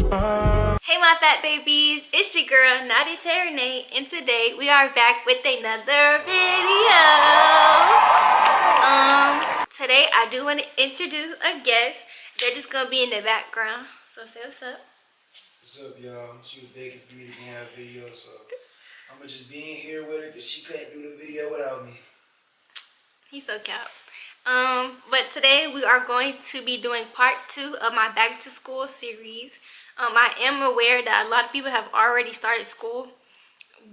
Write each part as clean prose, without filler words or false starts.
Hey my fat babies, it's your girl Nadia Terenay, and today we are back with another video. Today I do want to introduce a guest. They're just gonna be in the background. So say what's up. What's up, y'all? She was begging for me to be in her video, so I'm gonna just be in here with her because she couldn't do the video without me. He's so cute. But today we are going to be doing part 2 of my back to school series. I am aware that a lot of people have already started school,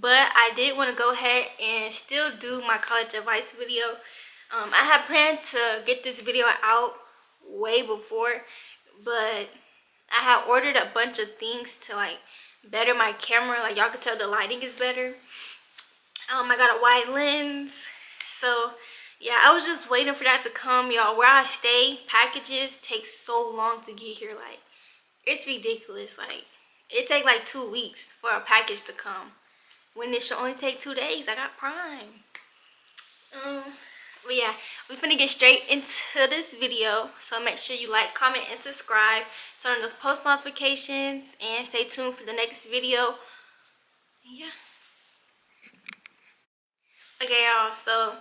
but I did want to go ahead and still do my college advice video. I had planned to get this video out way before, but I had ordered a bunch of things to like better my camera. Like y'all could tell the lighting is better. I got a wide lens, so yeah, I was just waiting for that to come, y'all. Where I stay, packages take so long to get here. Like, it's ridiculous. Like, it take like 2 weeks for a package to come when it should only take 2 days. I got Prime. But yeah, we finna get straight into this video. So make sure you like, comment, and subscribe. Turn on those post notifications and stay tuned for the next video. Yeah. Okay, y'all. So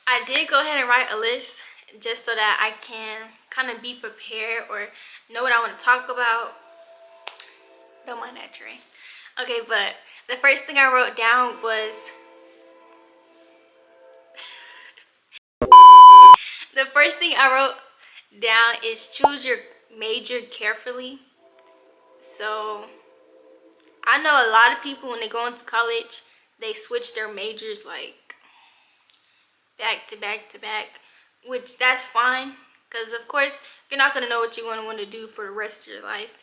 I did go ahead and write a list just so that I can kind of be prepared or know what I want to talk about. Don't mind that train. Okay, but the first thing I wrote down was the first thing I wrote down is choose your major carefully. So I know a lot of people when they go into college, they switch their majors like back to back to back, which that's fine, because of course you're not going to know what you want to do for the rest of your life,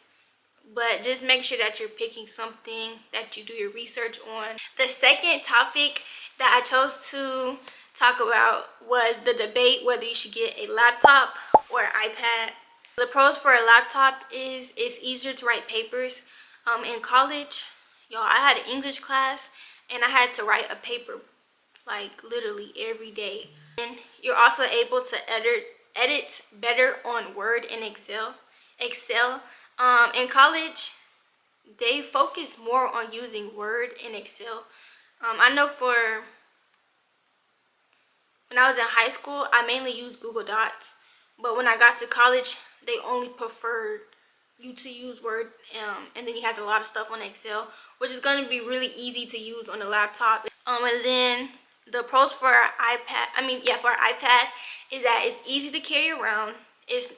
but just make sure that you're picking something that you do your research on. The second topic that I chose to talk about was the debate whether you should get a laptop or iPad. The pros for a laptop is it's easier to write papers. In college, y'all, I had an English class and I had to write a paper like literally every day. And you're also able to edit better on Word and Excel. In college, they focus more on using Word and Excel. I know for when I was in high school, I mainly used Google Docs, but when I got to college, they only preferred you to use Word, and then you have a lot of stuff on Excel, which is going to be really easy to use on the laptop. And then the pros for our iPad, for our iPad is that it's easy to carry around.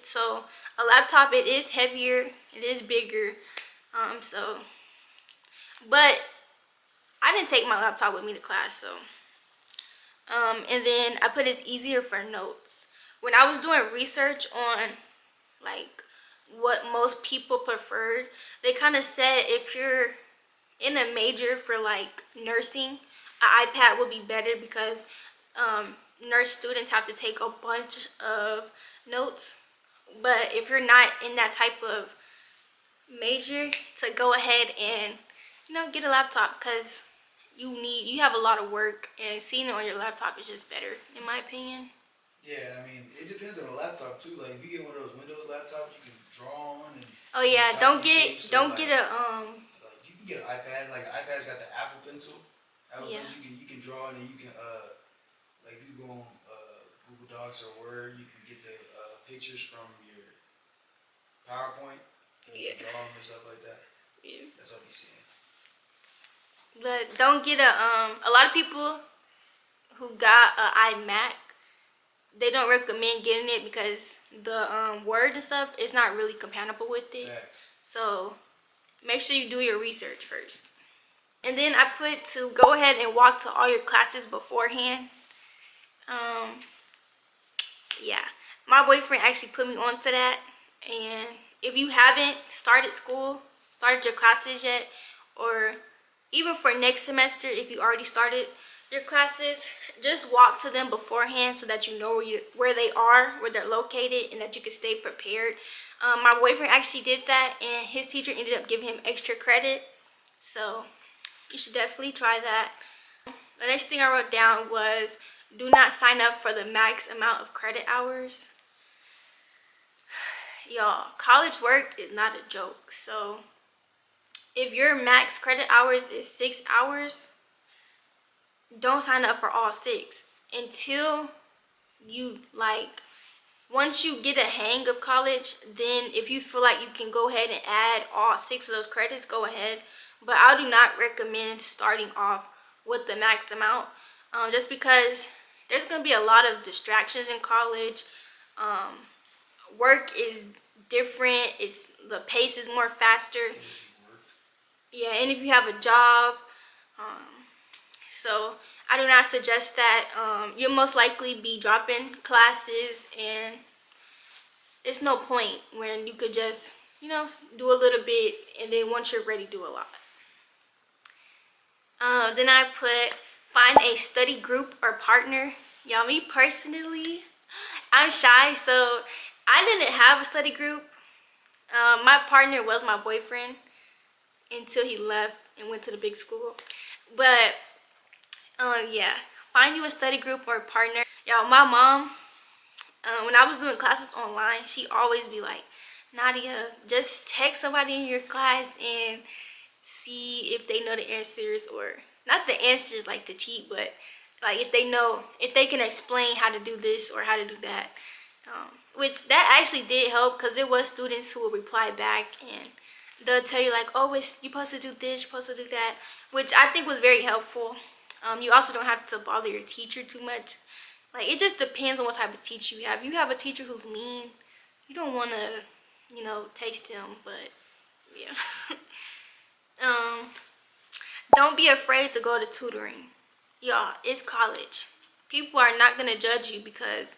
So a laptop, it is heavier, it is bigger. But I didn't take my laptop with me to class, so. And then I put it's easier for notes. When I was doing research on like what most people preferred, they kind of said if you're in a major for like nursing, an iPad would be better because nurse students have to take a bunch of notes. But if you're not in that type of major, to go ahead and get a laptop, because you have a lot of work, and seeing it on your laptop is just better in my opinion. Yeah, I mean, it depends on the laptop too. Like if you get one of those Windows laptops, you can draw on and. Oh yeah, don't get a Like you can get an iPad. Like iPad's got the Apple Pencil. Yeah. Pencil, you can draw and then you can like if you go on Google Docs or Word, you can get the pictures from your PowerPoint. And you can draw them and stuff like that. Yeah. That's what we seeing. But don't get a lot of people who got an iMac, they don't recommend getting it because the Word and stuff is not really compatible with it. Facts. So make sure you do your research first. And then I put to go ahead and walk to all your classes beforehand. Yeah, my boyfriend actually put me onto that. And if you haven't started your classes yet, or even for next semester, if you already started your classes, just walk to them beforehand so that you know where they are, where they're located, and that you can stay prepared. My boyfriend actually did that, and his teacher ended up giving him extra credit. So you should definitely try that. The next thing I wrote down was do not sign up for the max amount of credit hours. Y'all, college work is not a joke. So if your max credit hours is 6 hours, don't sign up for all 6 until you like, once you get a hang of college, then if you feel like you can go ahead and add all 6 of those credits, go ahead. But I do not recommend starting off with the max amount, just because there's going to be a lot of distractions in college. Work is different. The pace is more faster. Yeah, and if you have a job, so I do not suggest that. You'll most likely be dropping classes, and it's no point when you could just, do a little bit, and then once you're ready, do a lot. Then I put find a study group or partner. Y'all, me personally, I'm shy, so I didn't have a study group. My partner was my boyfriend until he left and went to the big school. But yeah, find you a study group or a partner. Y'all, my mom, when I was doing classes online, she always be like, Nadia, just text somebody in your class and see if they know the answers, or not the answers like to cheat, but like if they can explain how to do this or how to do that. Which that actually did help, because there was students who would reply back and they'll tell you like, oh, you're supposed to do this, you're supposed to do that, which I think was very helpful. You also don't have to bother your teacher too much. Like, it just depends on what type of teacher you have. If you have a teacher who's mean, you don't want to, taste him, but yeah. Don't be afraid to go to tutoring. Y'all, it's college. People are not going to judge you because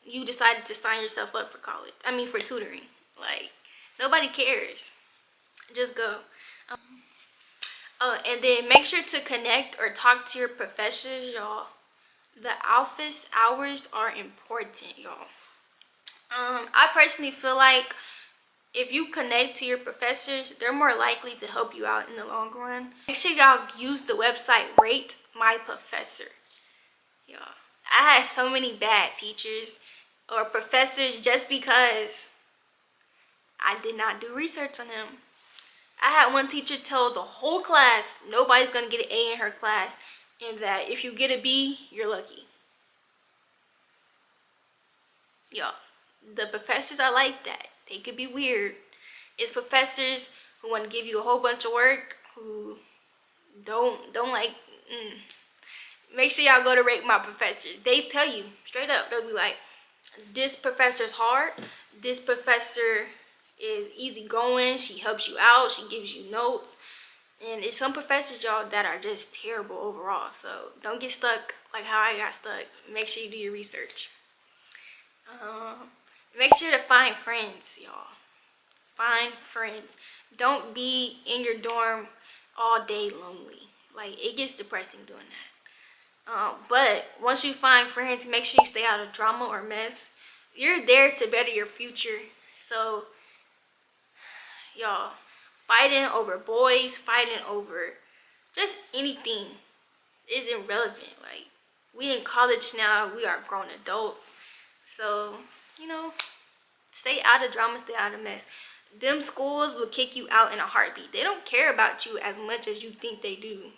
you decided to sign yourself up for college. For tutoring. Like, nobody cares. Just go. And then make sure to connect or talk to your professors, y'all. The office hours are important, y'all. I personally feel like if you connect to your professors, they're more likely to help you out in the long run. Make sure y'all use the website Rate My Professor. Y'all, I had so many bad teachers or professors just because I did not do research on them. I had one teacher tell the whole class nobody's gonna get an A in her class, and that if you get a B, you're lucky. Y'all, the professors are like that. They could be weird. It's professors who want to give you a whole bunch of work, who don't like. Make sure y'all go to Rate My Professor. They tell you straight up. They'll be like, this professor's hard. This professor is easygoing. She helps you out. She gives you notes. And it's some professors, y'all, that are just terrible overall. So don't get stuck like how I got stuck. Make sure you do your research. Make sure to find friends, y'all. Find friends. Don't be in your dorm all day lonely. Like, it gets depressing doing that. But once you find friends, make sure you stay out of drama or mess. You're there to better your future. So, y'all, fighting over boys, fighting over just anything isn't relevant. Like, we in college now, we are grown adults. So, stay out of drama, stay out of mess. Them schools will kick you out in a heartbeat. They don't care about you as much as you think they do.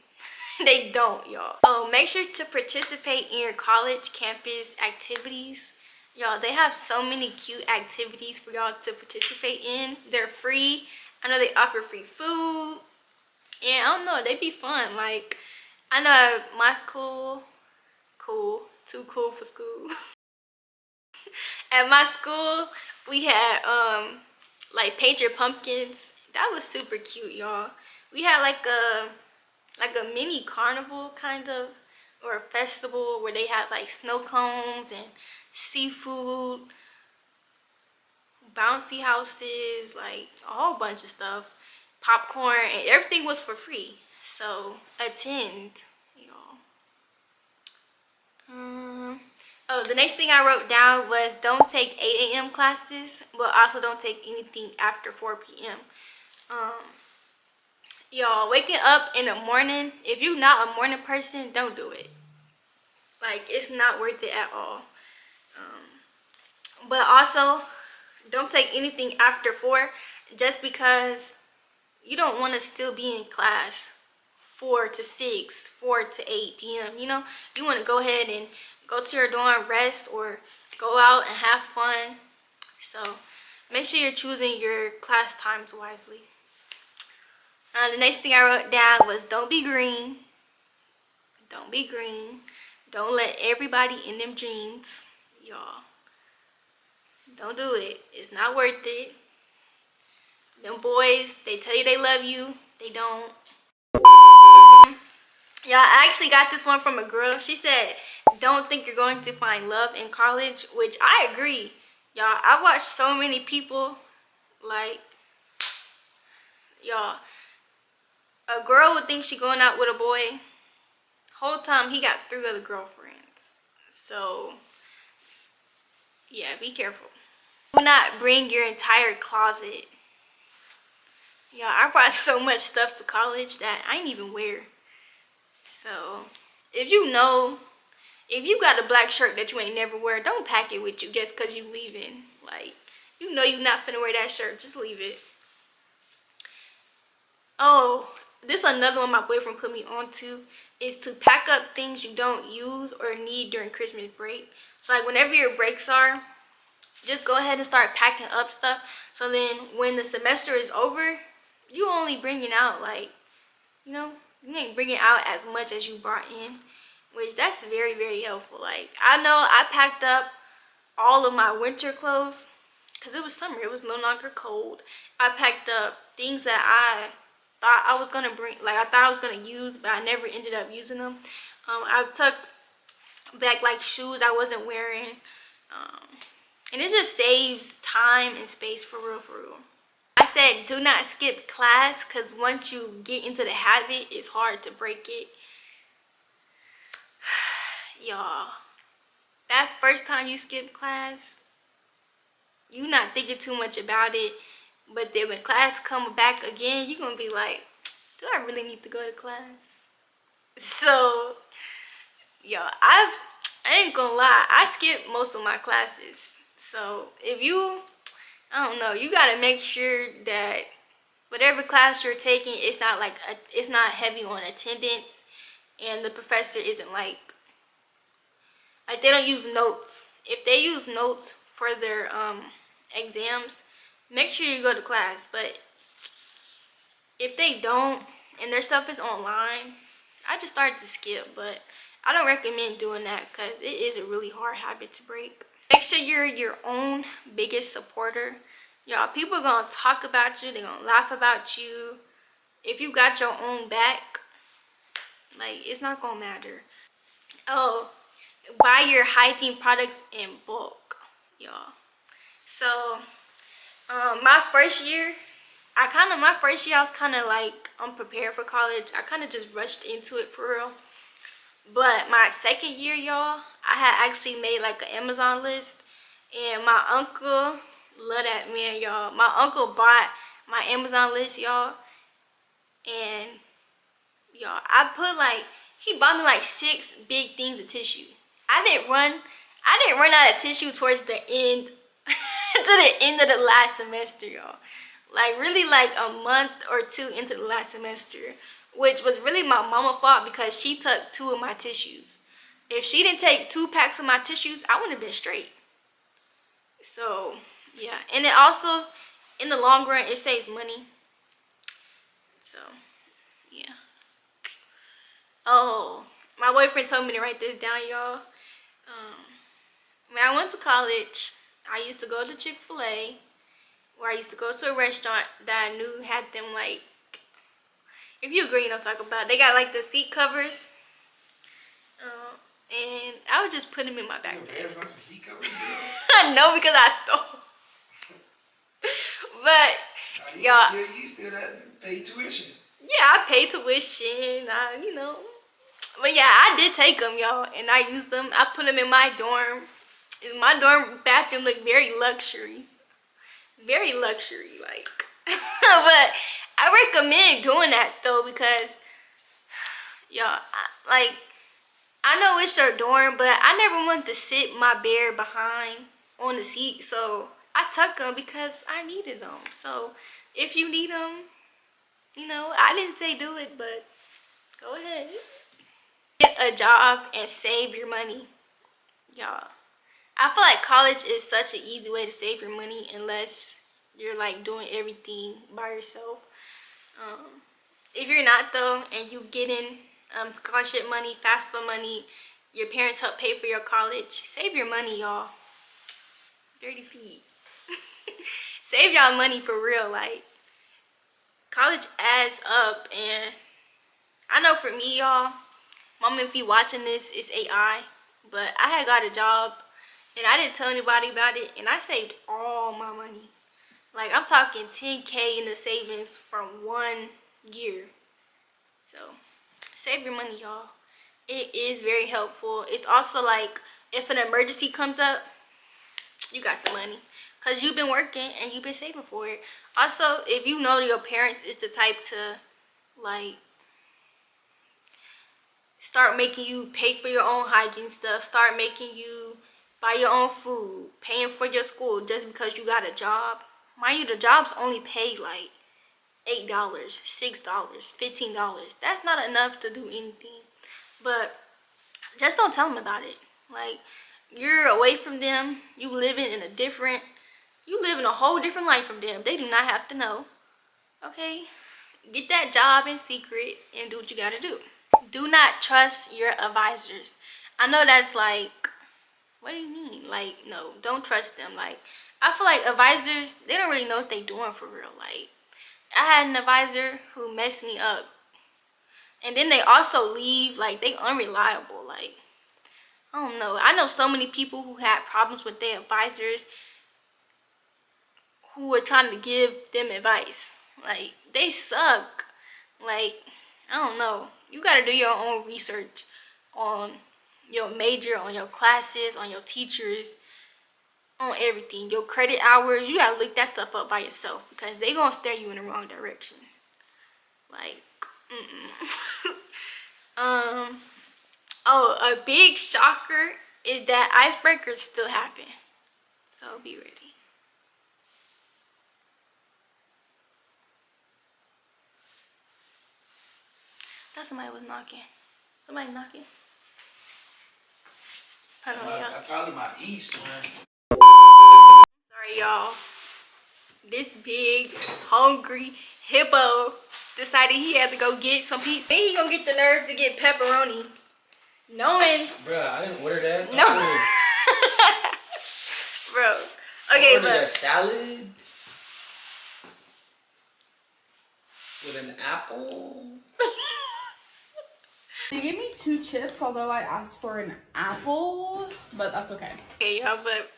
They don't, y'all. Oh, make sure to participate in your college campus activities. Y'all, they have so many cute activities for y'all to participate in. They're free. I know they offer free food. And I don't know, they be fun. Like, I know my cool, too cool for school. At my school, we had like paint your pumpkins. That was super cute, y'all. We had like a mini carnival kind of, or a festival where they had like snow cones and seafood, bouncy houses, like a whole bunch of stuff, popcorn, and everything was for free. So attend, y'all. Oh, the next thing I wrote down was don't take 8 a.m. classes, but also don't take anything after 4 p.m. Y'all, waking up in the morning, if you're not a morning person, don't do it. Like, it's not worth it at all. But also, don't take anything after 4, just because you don't want to still be in class 4 to 6, 4 to 8 p.m. You know, you want to go ahead and go to your dorm, rest, or go out and have fun. So make sure you're choosing your class times wisely. The next thing I wrote down was don't be green. Don't be green. Don't let everybody in them jeans, y'all. Don't do it. It's not worth it. Them boys, they tell you they love you. They don't. Yeah, I actually got this one from a girl. She said, don't think you're going to find love in college, which I agree. Y'all, I watched so many people, like, y'all, a girl would think she going out with a boy. Whole time he got 3 other girlfriends. So, yeah, be careful. Do not bring your entire closet. Y'all, I brought so much stuff to college that I ain't even wear. So, if you got a black shirt that you ain't never wear, don't pack it with you just because you leaving. Like, you know you're not finna wear that shirt, just leave it. Oh, this is another one my boyfriend put me on to, is to pack up things you don't use or need during Christmas break. So like whenever your breaks are, just go ahead and start packing up stuff. So then when the semester is over, you only bringing out like, you know, you ain't bringing out as much as you brought in, which that's very, very helpful. Like I know I packed up all of my winter clothes because it was summer, it was no longer cold. I packed up things that I thought I was gonna bring, like I thought I was gonna use, but I never ended up using them. I took back like shoes I wasn't wearing, and it just saves time and space for real, for real. I said do not skip class because once you get into the habit, it's hard to break it. Y'all, that first time you skip class, you not thinking too much about it, but then when class come back again, you're gonna be like, do I really need to go to class? So y'all, I ain't gonna lie, I skipped most of my classes. So if you, I don't know, you gotta make sure that whatever class you're taking, it's not like it's not heavy on attendance, and the professor isn't like they don't use notes. If they use notes for their exams, make sure you go to class. But if they don't and their stuff is online, I just started to skip, but I don't recommend doing that because it is a really hard habit to break. Make sure you're your own biggest supporter. Y'all, people are gonna talk about you, they're gonna laugh about you. If you got your own back, like it's not gonna matter. Oh, buy your hygiene products in bulk, y'all. So my first year I was kind of like unprepared for college. I kind of just rushed into it for real. But my second year, y'all, I had actually made like an Amazon list, and my uncle, love that man, y'all. My uncle bought my Amazon list, y'all, and y'all, he bought me like 6 big things of tissue. I didn't run out of tissue towards the end, to the end of the last semester, y'all. Like really like a month or 2 into the last semester, which was really my mama's fault because she took 2 of my tissues. If she didn't take 2 packs of my tissues, I wouldn't have been straight. So yeah, and it also, in the long run, it saves money. So yeah. Oh, my boyfriend told me to write this down, y'all. When I went to college, I used to go to Chick-fil-A, where I used to go to a restaurant that I knew had them like, if you agree, you know what I'm talking about. They got like the seat covers, and I would just put them in my backpack. You got some seat covers? No, because I stole. But You still had to pay tuition. yeah, I paid tuition. But yeah, I did take them, y'all, and I used them. I put them in my dorm. My dorm bathroom looked very luxury, like. But I recommend doing that though because, y'all, I know it's your dorm, but I never wanted to sit my bare behind on the seat, so I took them because I needed them. So if you need them, You know, I didn't say do it, but go ahead. Get a job and save your money, y'all. I feel like college is such an easy way to save your money unless you're like doing everything by yourself. If you're not though, and you getting scholarship money, FAFSA money, your parents help pay for your college, save your money, y'all. Dirty feet. Save y'all money for real. Like, college adds up, and I know for me, y'all, mom, if you watching this, it's AI, but I had got a job and I didn't tell anybody about it, and I saved all my money. Like, I'm talking 10K in the savings from 1 year. So save your money, y'all. It is very helpful. It's also like, if an emergency comes up, you got the money because you've been working and you've been saving for it. Also, if you know your parents is the type to like start making you pay for your own hygiene stuff, start making you buy your own food, paying for your school just because you got a job. Mind you, the jobs only pay like $8, $6, $15. That's not enough to do anything. But just don't tell them about it. Like, you're away from them. You live in a whole different life from them. They do not have to know. Okay? Get that job in secret and do what you gotta do. Do not trust your advisors. I know that's like, what do you mean? Like, no, don't trust them. Like, I feel like advisors, they don't really know what they're doing for real. Like, I had an advisor who messed me up. And then they also leave, like, they unreliable. Like, I don't know. I know so many people who had problems with their advisors who were trying to give them advice. Like, they suck. Like, I don't know. You gotta do your own research on your major, on your classes, on your teachers, on everything. Your credit hours, you gotta look that stuff up by yourself because they gonna steer you in the wrong direction. Like, oh, a big shocker is that icebreakers still happen. So be ready. Thought somebody was knocking. Somebody knocking. Hold on, y'all. Probably my east, man. Sorry, y'all. This big, hungry hippo decided he had to go get some pizza. Then he gonna get the nerve to get pepperoni. Knowing. Bruh, I didn't order that. No. Bro. Okay, but a salad with an apple. They gave me 2 chips, although I asked for an apple, but that's okay. Okay, y'all, but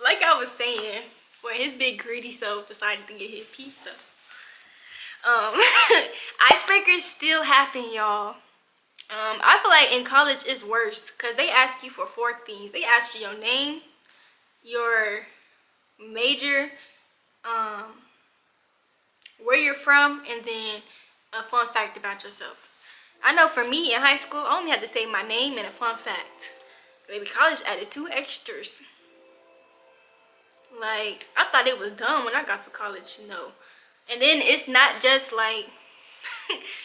like I was saying, for his big greedy self decided to get his pizza. Icebreakers still happen, y'all. I feel like in college it's worse because they ask you for 4 things. They ask you your name, your major, where you're from, and then a fun fact about yourself. I know for me in high school, I only had to say my name and a fun fact. Maybe college added 2 extras. Like, I thought it was dumb when I got to college, you know. And then it's not just like,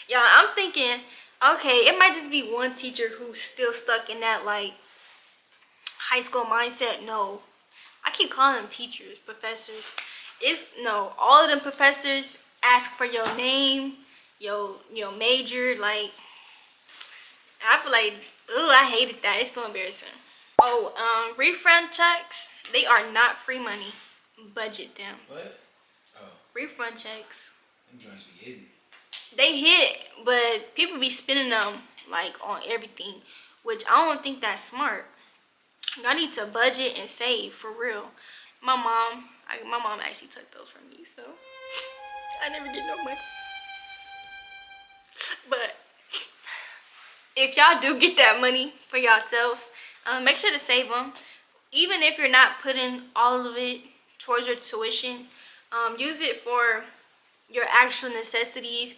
y'all, I'm thinking, okay, it might just be one teacher who's still stuck in that, like, high school mindset. No, I keep calling them teachers, professors. No, all of them professors ask for your name, your major, like, I feel like, ooh, I hated that. It's so embarrassing. Oh, refund checks, they are not free money. Budget them. What? Oh. Refund checks. Them joints be hidden. They hit, but people be spending them, like, on everything, which I don't think that's smart. Y'all need to budget and save, for real. My mom actually took those from me, so I never get no money. But if y'all do get that money for yourselves, make sure to save them. Even if you're not putting all of it towards your tuition, use it for your actual necessities.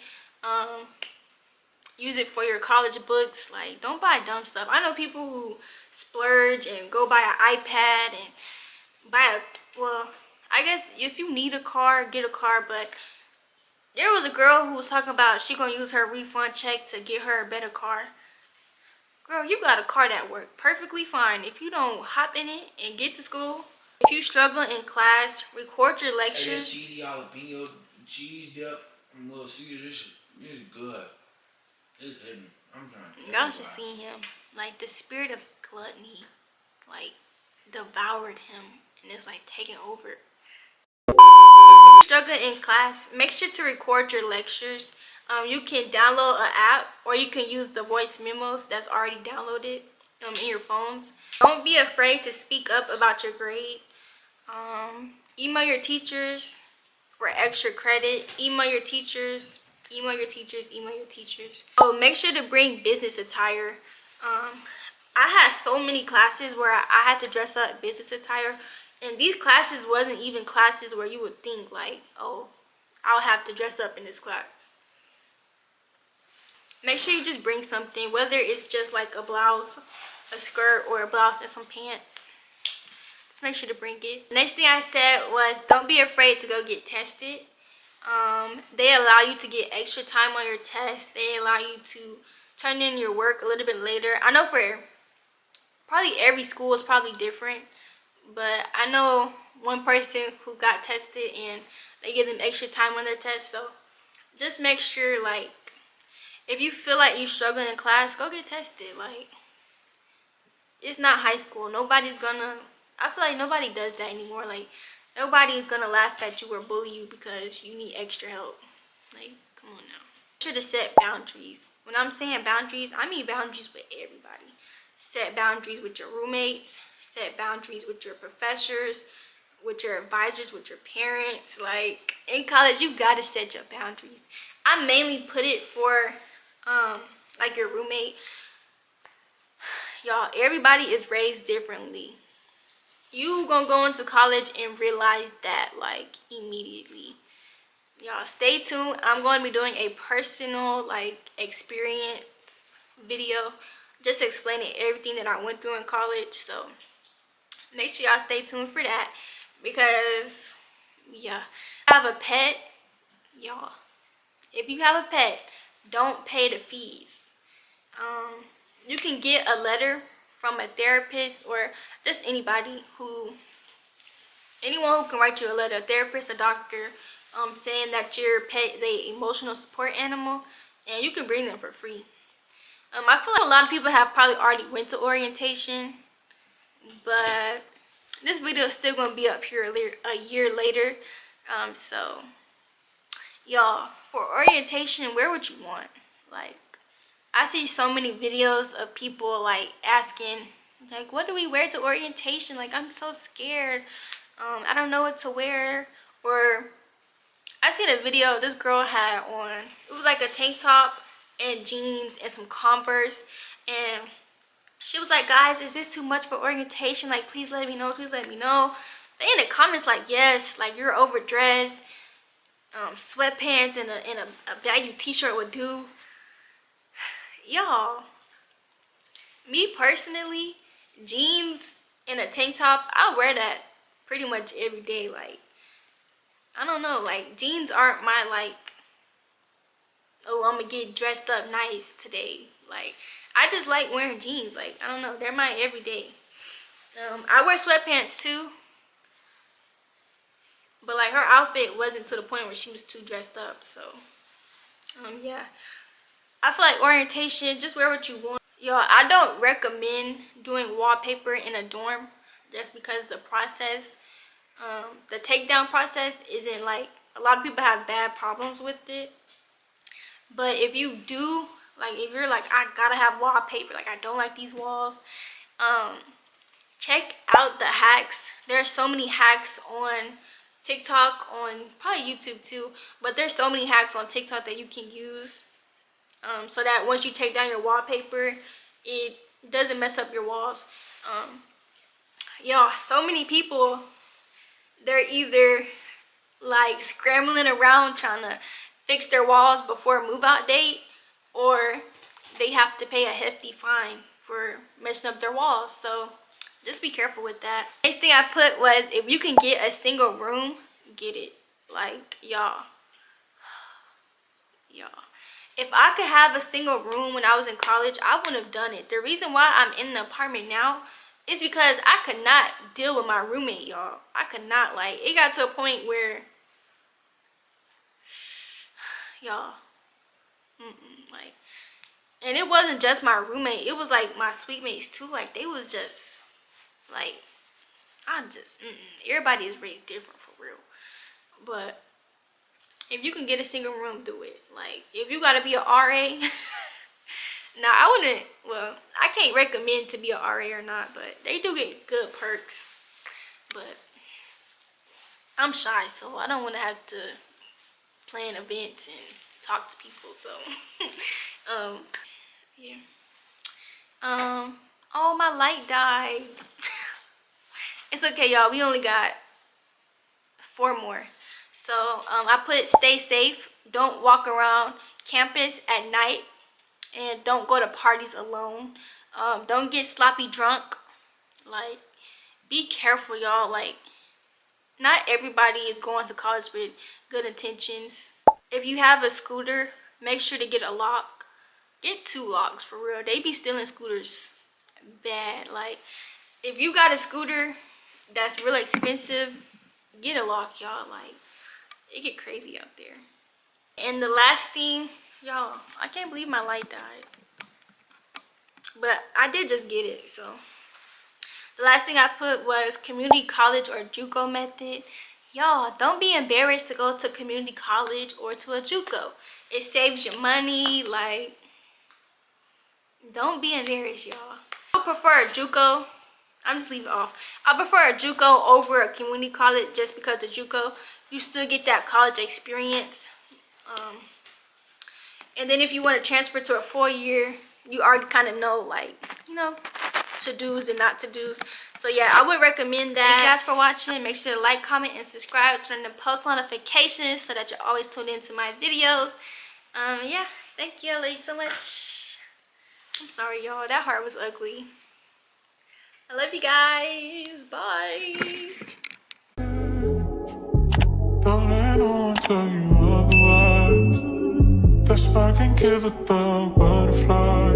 Use it for your college books. Like, don't buy dumb stuff. I know people who splurge and go buy an iPad and buy well, I guess if you need a car, get a car, but There was a girl who was talking about she gonna use her refund check to get her a better car. Girl, you got a car that worked perfectly fine. If you don't hop in it and get to school, if you struggle in class, record your Hey, this lectures. cheesy jalapeno cheese dip from Little Caesars, this is good. It's hidden. I'm trying to Y'all should see him. Like the spirit of gluttony, like devoured him, and it's like taking over. Struggle in class, make sure to record your lectures. You can download an app, or you can use the voice memos that's already downloaded in your phones. Don't be afraid to speak up about your grade. Email your teachers for extra credit. Email your teachers. Email your teachers. Email your teachers. Oh, make sure to bring business attire. I had so many classes where I had to dress up business attire, and these classes wasn't even classes where you would think like, oh, I'll have to dress up in this class. Make sure you just bring something, whether it's just like a blouse, a skirt, or a blouse and some pants. Just make sure to bring it. The next thing I said was don't be afraid to go get tested. They allow you to get extra time on your test. They allow you to turn in your work a little bit later. I know for probably every school is probably different, but I know one person who got tested and they give them extra time on their test. So just make sure, like, if you feel like you're struggling in class, go get tested. Like, it's not high school. Nobody's gonna, I feel like nobody does that anymore. Like, nobody's gonna laugh at you or bully you because you need extra help. Like, come on now. Make sure to set boundaries. When I'm saying boundaries, I mean boundaries with everybody. Set boundaries with your roommates. Set boundaries with your professors, with your advisors, with your parents. Like, in college, you gotta set your boundaries. I mainly put it for like your roommate. Y'all, everybody is raised differently. You gonna go into college and realize that like immediately. Y'all stay tuned. I'm going to be doing a personal like experience video, just explaining everything that I went through in college. So make sure y'all stay tuned for that, because yeah, I have a pet. Y'all, if you have a pet, don't pay the fees. You can get a letter from a therapist or just anyone who can write you a letter, a therapist, a doctor, saying that your pet is a emotional support animal, and you can bring them for free. I feel like a lot of people have probably already went to orientation, but this video is still gonna be up here a year later. So y'all, for orientation, where would you want? Like, I see so many videos of people like asking, like, what do we wear to orientation? Like, I'm so scared. I don't know what to wear. Or I seen a video this girl had on. It was like a tank top and jeans and some Converse, and she was like, guys, is this too much for orientation? Like, please let me know. Please let me know. They in the comments like, yes, like you're overdressed. Sweatpants and a baggy t-shirt would do. Y'all, me personally, jeans and a tank top, I wear that pretty much every day. Like, I don't know, like jeans aren't my like, oh, I'm gonna get dressed up nice today. Like, I just like wearing jeans. Like, I don't know, they're my everyday. I wear sweatpants too, but like her outfit wasn't to the point where she was too dressed up. So yeah, I feel like orientation, just wear what you want. Y'all, I don't recommend doing wallpaper in a dorm just because the process, the takedown process isn't like, a lot of people have bad problems with it. But if you do, like if you're like, I gotta have wallpaper, like I don't like these walls, check out the hacks. There are so many hacks on TikTok, on probably YouTube too, but there's so many hacks on TikTok that you can use, so that once you take down your wallpaper, it doesn't mess up your walls. Y'all, so many people, they're either like scrambling around trying to fix their walls before move out date, or they have to pay a hefty fine for messing up their walls. So just be careful with that. Next thing I put was, if you can get a single room, get it. Like, y'all, y'all. If I could have a single room when I was in college, I wouldn't have done it. The reason why I'm in an apartment now is because I could not deal with my roommate, y'all. I could not. Like, it got to a point where, y'all, like, and it wasn't just my roommate. It was like my suite mates too. Like, they was just like, everybody is really different for real. But if you can get a single room, do it. Like, if you gotta be a RA, now I wouldn't. Well, I can't recommend to be a RA or not, but they do get good perks. But I'm shy, so I don't want to have to plan events and talk to people. So, yeah. Oh, my light died. It's okay, y'all. We only got 4 more. So I put stay safe. Don't walk around campus at night, and don't go to parties alone. Don't get sloppy drunk. Like, be careful, y'all. Like, not everybody is going to college with good intentions. If you have a scooter, make sure to get a lock. Get 2 locks for real. They be stealing scooters bad. Like, if you got a scooter that's really expensive, get a lock, y'all. Like, it get crazy out there. And the last thing, y'all, I can't believe my light died, but I did just get it. So the last thing I put was community college or JUCO method. Y'all, don't be embarrassed to go to community college or to a JUCO. It saves you money. Like, don't be embarrassed, y'all. I prefer a JUCO. I'm just leaving it off. I prefer a JUCO over a community college, just because a JUCO, you still get that college experience. And then if you want to transfer to a 4-year, you already kind of know, like, you know, to-dos and not to-dos. So yeah, I would recommend that. Thank you guys for watching. Make sure to like, comment, and subscribe. Turn on the post notifications so that you're always tuned into my videos. Yeah, thank you. I love you so much. I'm sorry, y'all. That heart was ugly. I love you guys. Bye. Don't let no one tell you otherwise. That's why I can give a dog butterfly.